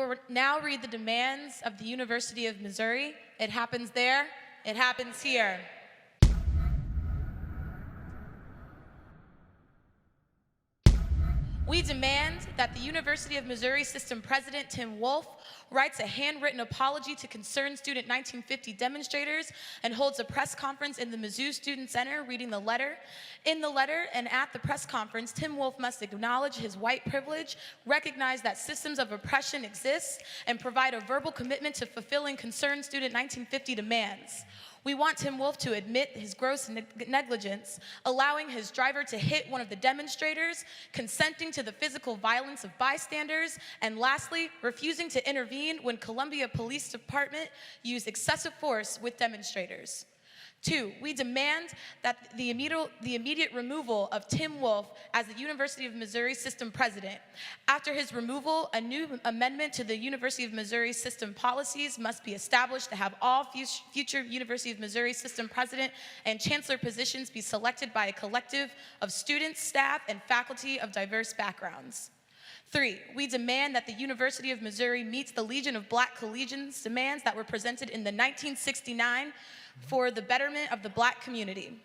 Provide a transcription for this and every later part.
will now read the demands of the University of Missouri. It happens there, it happens here. We demand that the University of Missouri System President Tim Wolf writes a handwritten apology to concerned student 1950 demonstrators and holds a press conference in the Mizzou Student Center reading the letter. In the letter and at the press conference, Tim Wolf must acknowledge his white privilege, recognize that systems of oppression exist, and provide a verbal commitment to fulfilling concerned student 1950 demands. We want Tim Wolf to admit his gross negligence, allowing his driver to hit one of the demonstrators, consenting to the physical violence of bystanders, and lastly, refusing to intervene when Columbia Police Department used excessive force with demonstrators. 2, we demand that the immediate removal of Tim Wolf as the University of Missouri System President. After his removal, a new amendment to the University of Missouri System policies must be established to have all future University of Missouri System President and Chancellor positions be selected by a collective of students, staff, and faculty of diverse backgrounds. 3, we demand that the University of Missouri meets the Legion of Black Collegians demands that were presented in the 1969 for the betterment of the Black community.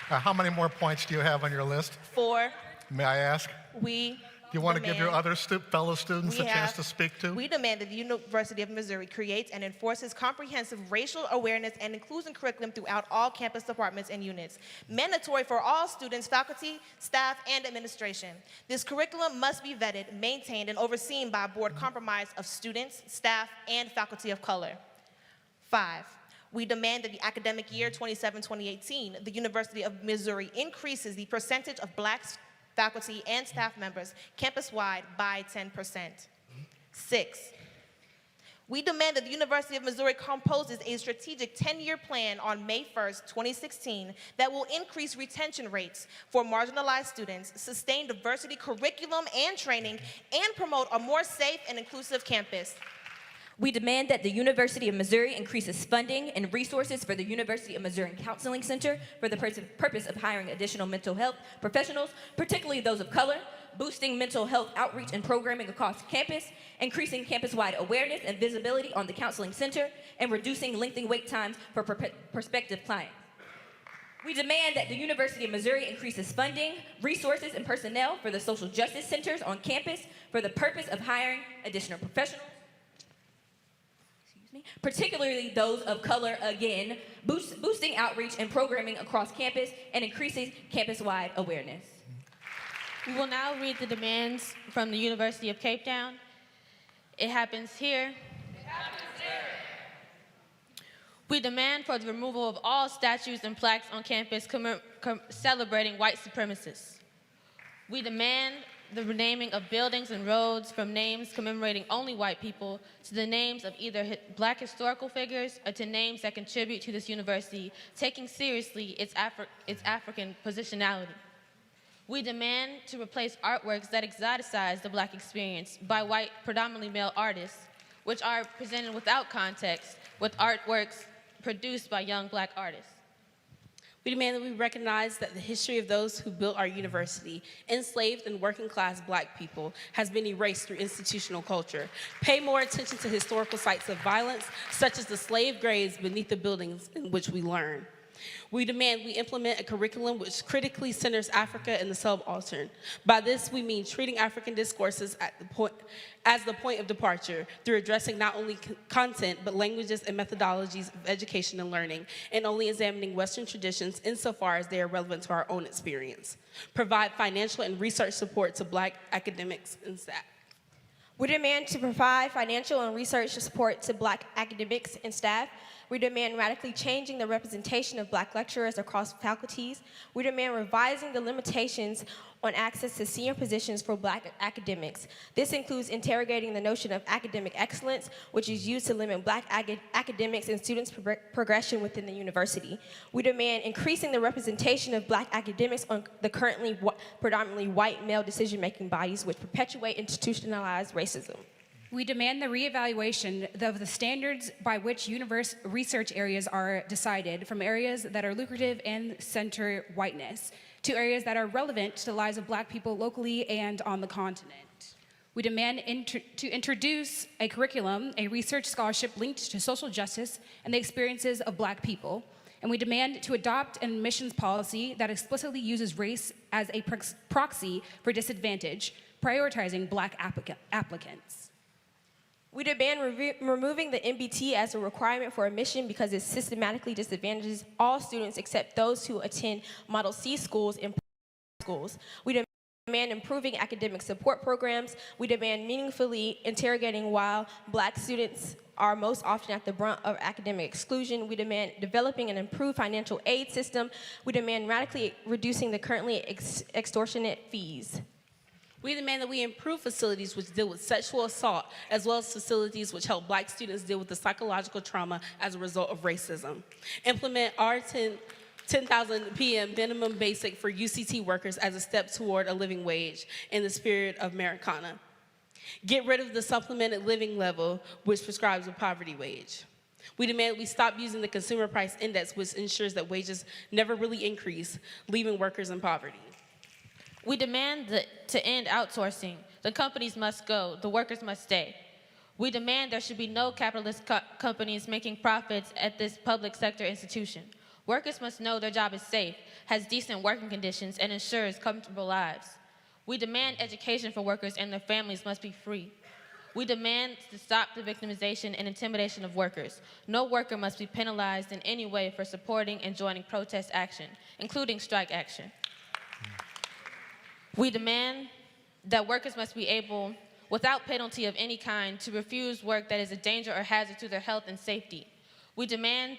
How many more points do you have on your list? 4. May I ask? We Do you want to give your other fellow students a chance to speak too? We demand that the University of Missouri creates and enforces comprehensive racial awareness and inclusion curriculum throughout all campus departments and units, mandatory for all students, faculty, staff, and administration. This curriculum must be vetted, maintained, and overseen by a board comprised of students, staff, and faculty of color. 5, we demand that the academic year 2017-2018, the University of Missouri increases the percentage of Black faculty and staff members campus-wide by 10%. 6, we demand that the University of Missouri composes a strategic 10-year plan on May 1st, 2016 that will increase retention rates for marginalized students, sustain diversity curriculum and training, and promote a more safe and inclusive campus. We demand that the University of Missouri increases funding and resources for the University of Missouri Counseling Center for the purpose of hiring additional mental health professionals, particularly those of color, boosting mental health outreach and programming across campus, increasing campus-wide awareness and visibility on the Counseling Center, and reducing lengthy wait times for prospective clients. We demand that the University of Missouri increases funding, resources, and personnel for the social justice centers on campus for the purpose of hiring additional professionals, particularly those of color, again, boosting outreach and programming across campus, and increasing campus-wide awareness. We will now read the demands from the University of Cape Town. It happens here. It happens here. We demand for the removal of all statues and plaques on campus celebrating white supremacists. We demand the renaming of buildings and roads from names commemorating only white people to the names of either Black historical figures or to names that contribute to this university, taking seriously its African positionality. We demand to replace artworks that exoticize the Black experience by white, predominantly male artists, which are presented without context with artworks produced by young Black artists. We demand that we recognize that the history of those who built our university, enslaved and working class Black people, has been erased through institutional culture. Pay more attention to historical sites of violence, such as the slave graves beneath the buildings in which we learn. We demand we implement a curriculum which critically centers Africa and the subaltern. By this, we mean treating African discourses as the point of departure through addressing not only content, but languages and methodologies of education and learning, and only examining Western traditions insofar as they are relevant to our own experience. Provide financial and research support to Black academics and staff. We demand to provide financial and research support to Black academics and staff. We demand radically changing the representation of Black lecturers across faculties. We demand revising the limitations on access to senior positions for Black academics. This includes interrogating the notion of academic excellence, which is used to limit Black academics and students' progression within the university. We demand increasing the representation of Black academics on the currently predominantly white male decision-making bodies which perpetuate institutionalized racism. We demand the reevaluation of the standards by which research areas are decided from areas that are lucrative and center whiteness to areas that are relevant to the lives of Black people locally and on the continent. We demand to introduce a curriculum, a research scholarship linked to social justice and the experiences of Black people. And we demand to adopt an admissions policy that explicitly uses race as a proxy for disadvantage, prioritizing Black applicants. We demand removing the MBT as a requirement for admission because it systematically disadvantages all students except those who attend Model C schools and schools. We demand improving academic support programs. We demand meaningfully interrogating why Black students are most often at the brunt of academic exclusion. We demand developing an improved financial aid system. We demand radically reducing the currently extortionate fees. We demand that we improve facilities which deal with sexual assault, as well as facilities which help Black students deal with the psychological trauma as a result of racism. Implement our 10,000 PM minimum basic for UCT workers as a step toward a living wage in the spirit of Americana. Get rid of the supplemented living level, which prescribes a poverty wage. We demand we stop using the consumer price index, which ensures that wages never really increase, leaving workers in poverty. We demand to end outsourcing. The companies must go, the workers must stay. We demand there should be no capitalist companies making profits at this public sector institution. Workers must know their job is safe, has decent working conditions, and ensures comfortable lives. We demand education for workers and their families must be free. We demand to stop the victimization and intimidation of workers. No worker must be penalized in any way for supporting and joining protest action, including strike action. We demand that workers must be able, without penalty of any kind, to refuse work that is a danger or hazard to their health and safety. We demand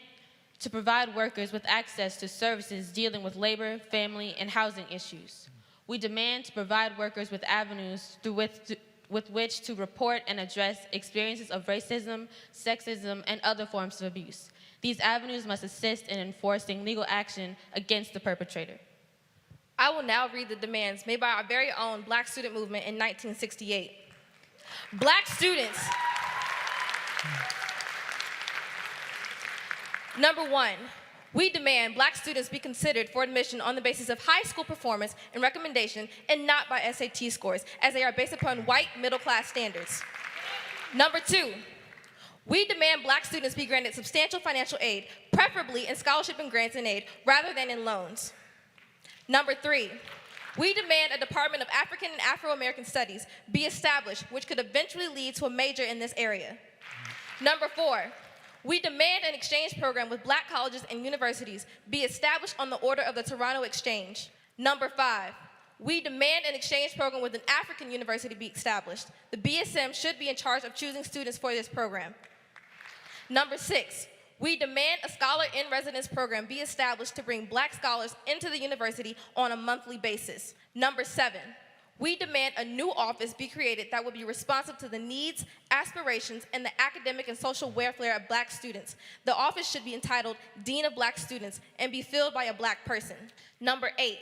to provide workers with access to services dealing with labor, family, and housing issues. We demand to provide workers with avenues with which to report and address experiences of racism, sexism, and other forms of abuse. These avenues must assist in enforcing legal action against the perpetrator. I will now read the demands made by our very own Black student movement in 1968. Black students. Number one, we demand Black students be considered for admission on the basis of high school performance and recommendation and not by SAT scores, as they are based upon white middle-class standards. Number two, we demand Black students be granted substantial financial aid, preferably in scholarship and grants and aid, rather than in loans. Number three, we demand a Department of African and Afro-American Studies be established, which could eventually lead to a major in this area. Number four, we demand an exchange program with Black colleges and universities be established on the order of the Toronto Exchange. Number five, we demand an exchange program with an African university be established. The BSM should be in charge of choosing students for this program. Number six, we demand a scholar in residence program be established to bring Black scholars into the university on a monthly basis. Number seven, we demand a new office be created that will be responsive to the needs, aspirations, and the academic and social welfare of Black students. The office should be entitled Dean of Black Students and be filled by a Black person. Number eight,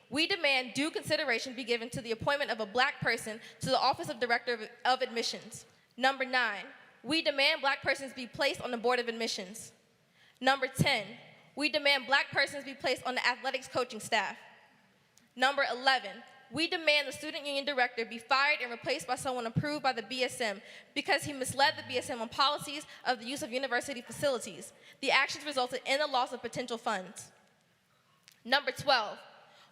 we demand due consideration be given to the appointment of a Black person to the Office of Director of Admissions. Number nine, we demand Black persons be placed on the Board of Admissions. Number 10, we demand Black persons be placed on the athletics coaching staff. Number 11, we demand the student union director be fired and replaced by someone approved by the BSM because he misled the BSM on policies of the use of university facilities. The actions resulted in the loss of potential funds. Number 12,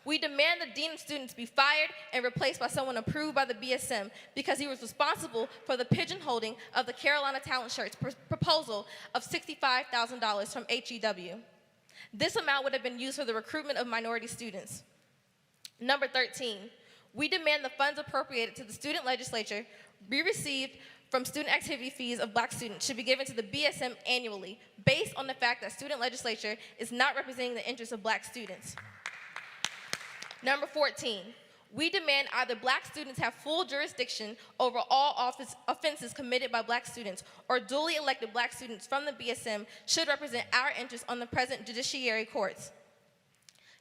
we demand the dean of students be fired and replaced by someone approved by the BSM because he was responsible for the pigeonholing of the Carolina Talent Shirts proposal of $65,000 from HEW. This amount would have been used for the recruitment of minority students. Number 13, we demand the funds appropriated to the student legislature be received from student activity fees of Black students should be given to the BSM annually, based on the fact that student legislature is not representing the interests of Black students. Number 14, we demand either Black students have full jurisdiction over all offenses committed by Black students, or duly elected Black students from the BSM should represent our interests on the present judiciary courts.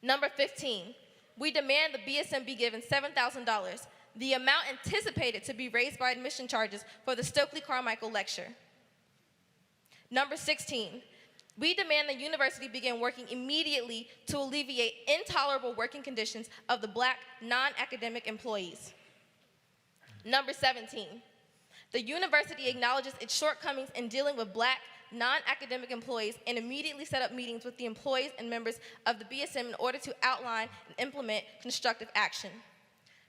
Number 15, we demand the BSM be given $7,000, the amount anticipated to be raised by admission charges for the Stokely Carmichael lecture. Number 16, we demand the university begin working immediately to alleviate intolerable working conditions of the Black non-academic employees. Number 17, the university acknowledges its shortcomings in dealing with Black non-academic employees and immediately set up meetings with the employees and members of the BSM in order to outline and implement constructive action.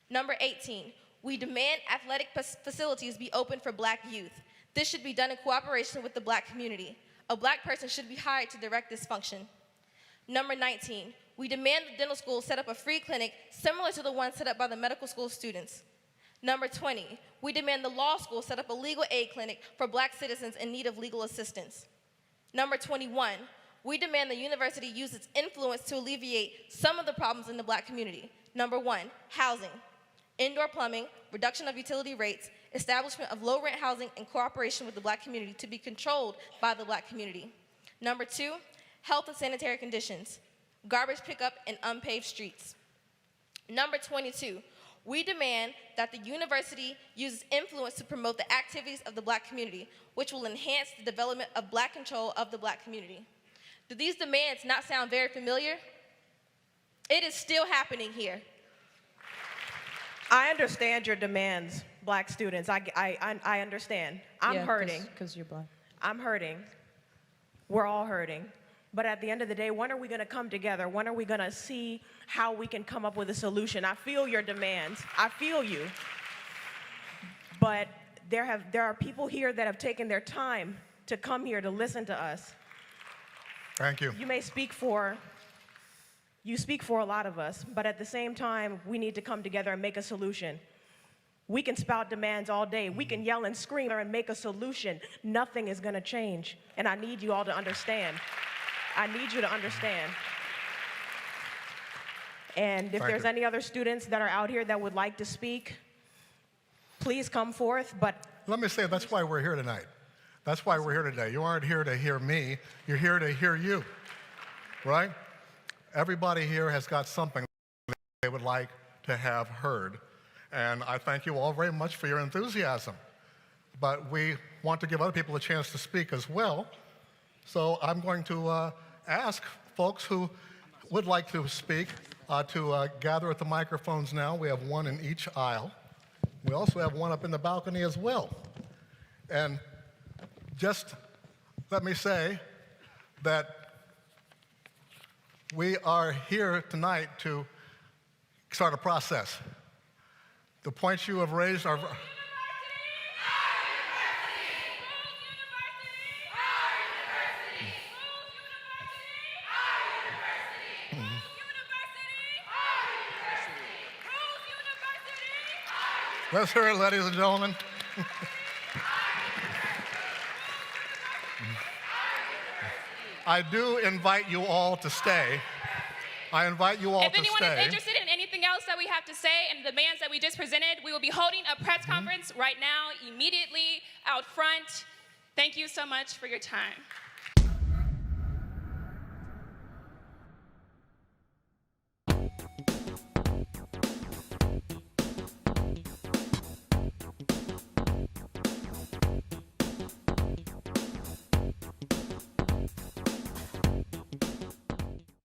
Number 18, we demand athletic facilities be open for Black youth. This should be done in cooperation with the Black community. A Black person should be hired to direct this function. Number 19, we demand the dental school set up a free clinic similar to the one set up by the medical school students. Number 20, we demand the law school set up a legal aid clinic for Black citizens in need of legal assistance. Number 21, we demand the university use its influence to alleviate some of the problems in the Black community. Number 1, housing, indoor plumbing, reduction of utility rates, establishment of low-rent housing in cooperation with the Black community to be controlled by the Black community. Number 2, health and sanitary conditions, garbage pickup and unpaved streets. Number 22, we demand that the university uses influence to promote the activities of the Black community, which will enhance the development of Black control of the Black community. Do these demands not sound very familiar? It is still happening here. I understand your demands, Black students. I understand. I'm hurting. Because you're Black. I'm hurting. We're all hurting. But at the end of the day, when are we going to come together? When are we going to see how we can come up with a solution? I feel your demands. I feel you. But there are people here that have taken their time to come here to listen to us. Thank you. You speak for a lot of us, but at the same time, we need to come together and make a solution. We can spout demands all day. We can yell and scream and make a solution. Nothing is going to change. And I need you all to understand. I need you to understand. And if there's any other students that are out here that would like to speak, please come forth. But let me say, that's why we're here tonight. That's why we're here today. You aren't here to hear me. You're here to hear you, right? Everybody here has got something they would like to have heard. And I thank you all very much for your enthusiasm. But we want to give other people a chance to speak as well. So I'm going to ask folks who would like to speak to gather at the microphones now. We have one in each aisle. We also have one up in the balcony as well. And just let me say that we are here tonight to start a process. The points you have raised are... Let's hear it, ladies and gentlemen. I do invite you all to stay. I invite you all to stay. If anyone is interested in anything else that we have to say and the demands that we just presented, we will be holding a press conference right now, immediately out front. Thank you so much for your time.